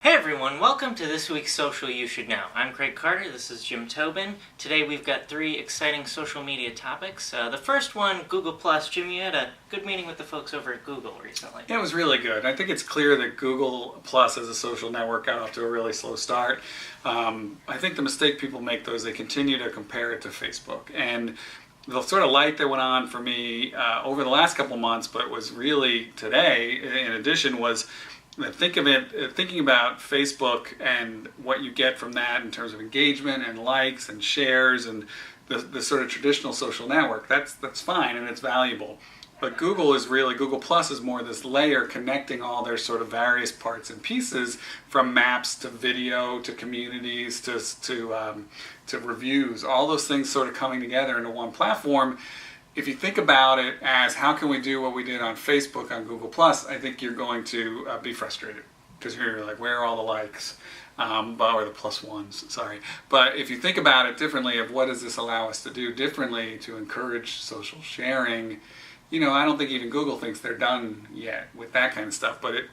Hey everyone, welcome to this week's Social You Should Know. I'm Craig Carter, this is Jim Tobin. Today we've got three exciting social media topics. The first one, Google+. Jim, you had a good meeting with the folks over at Google recently. Yeah, it was really good. I think it's clear that Google+ as a social network got off to a really slow start. I think the mistake people make, though, is they continue to compare it to Facebook. And the sort of light that went on for me over the last couple months, but was really today, in addition, was thinking about Facebook and what you get from that in terms of engagement and likes and shares and the sort of traditional social network. That's fine and it's valuable. But Google Plus is more this layer connecting all their sort of various parts and pieces, from maps to video to communities to reviews. All those things sort of coming together into one platform. If you think about it as how can we do what we did on Facebook on Google+, I think you're going to be frustrated because you're like, where are all the likes? Or the plus ones, sorry. But if you think about it differently, of what does this allow us to do differently to encourage social sharing, I don't think even Google thinks they're done yet with that kind of stuff. But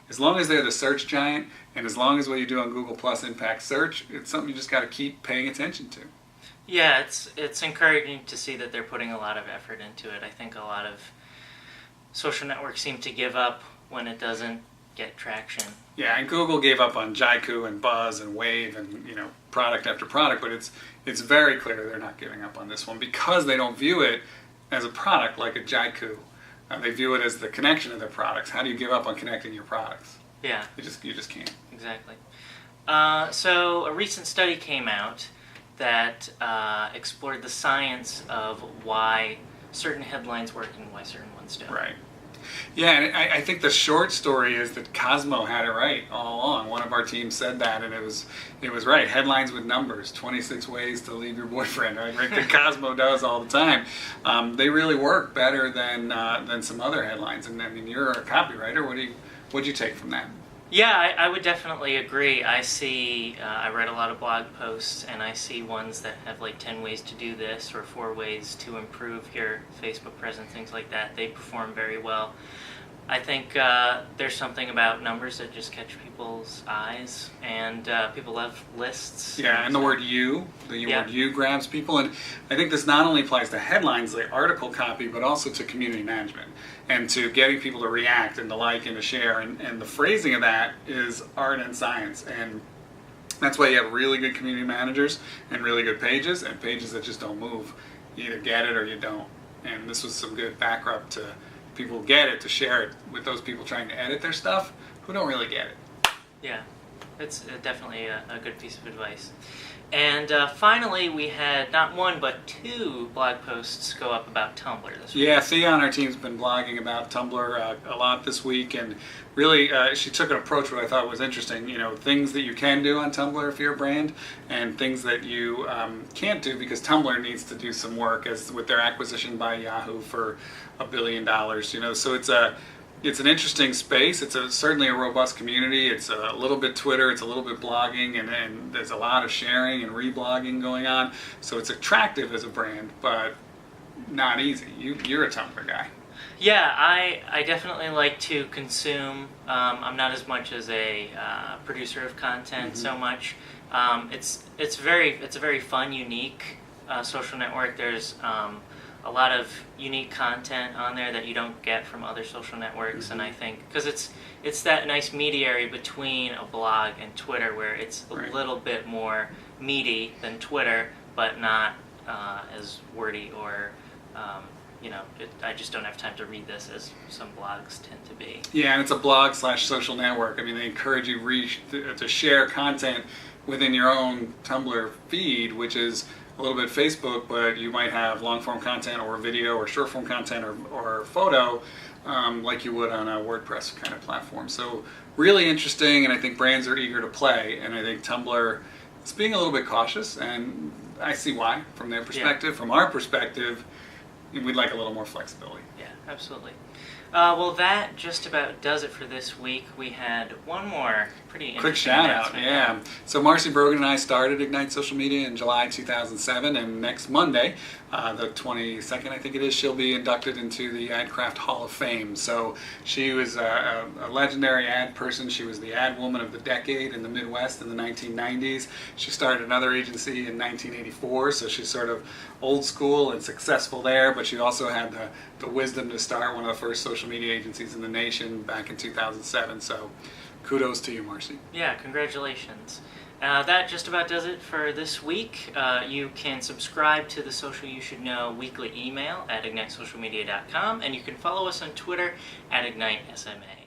as long as they're the search giant, and as long as what you do on Google+ impacts search, it's something you just got to keep paying attention to. Yeah, it's encouraging to see that they're putting a lot of effort into it. I think a lot of social networks seem to give up when it doesn't get traction. Yeah, and Google gave up on Jaiku and Buzz and Wave and product after product, but it's very clear they're not giving up on this one because they don't view it as a product like a Jaiku. They view it as the connection of their products. How do you give up on connecting your products? Yeah. You just can't. Exactly. So a recent study came out that explored the science of why certain headlines work and why certain ones don't. Right. Yeah, and I think the short story is that Cosmo had it right all along. One of our teams said that, and it was right. Headlines with numbers, 26 ways to leave your boyfriend, right? That Cosmo does all the time. They really work better than some other headlines. And I mean, you're a copywriter. What'd you take from that? Yeah, I would definitely agree. I read a lot of blog posts, and I see ones that have like 10 ways to do this or 4 ways to improve your Facebook presence, things like that. They perform very well. I think there's something about numbers that just catch people's eyes, and people love lists. Yeah, and the word "you," word "you" grabs people, and I think this not only applies to headlines, like article copy, but also to community management and to getting people to react and to like and to share, and the phrasing of that is art and science, and that's why you have really good community managers and really good pages, and pages that just don't move. You either get it or you don't, and this was some good backup to people who get it, to share it with those people trying to edit their stuff who don't really get it. Yeah, it's definitely a good piece of advice. And finally, we had not 1 but 2 blog posts go up about Tumblr this week. Yeah, Thea on our team's been blogging about Tumblr a lot this week, and really she took an approach what I thought was interesting. Things that you can do on Tumblr if you're a brand, and things that you can't do because Tumblr needs to do some work, as with their acquisition by Yahoo for $1 billion. So it's an interesting space. It's certainly a robust community. It's a little bit Twitter, it's a little bit blogging, and there's a lot of sharing and reblogging going on. So it's attractive as a brand, but not easy. You're a Tumblr guy. Yeah, I definitely like to consume. I'm not as much as a producer of content so much. It's a very fun, unique social network. There's a lot of unique content on there that you don't get from other social networks, and I think because it's that nice mediary between a blog and Twitter, where it's a little bit more meaty than Twitter, but not as wordy or I just don't have time to read this as some blogs tend to be. Yeah, and it's a blog/social network. I mean, they encourage you to share content within your own Tumblr feed, which is a little bit Facebook, but you might have long-form content or video or short-form content or photo like you would on a WordPress kind of platform. So really interesting, and I think brands are eager to play, and I think Tumblr is being a little bit cautious, and I see why from their perspective. Yeah. From our perspective, we'd like a little more flexibility. Yeah, absolutely. Well, that just about does it for this week. We had one more pretty interesting Quick shout out, announcement. yeah. So Marcy Brogan and I started Ignite Social Media in July 2007, and next Monday, the 22nd, I think it is, she'll be inducted into the AdCraft Hall of Fame. So she was a legendary ad person. She was the ad woman of the decade in the Midwest in the 1990s. She started another agency in 1984, so she's sort of old school and successful there, but she also had the wisdom to start one of the first social media agencies in the nation back in 2007. So kudos to you, Marcy. Yeah, congratulations. That just about does it for this week. You can subscribe to the Social You Should Know weekly email at ignitesocialmedia.com, and you can follow us on Twitter at IgniteSMA.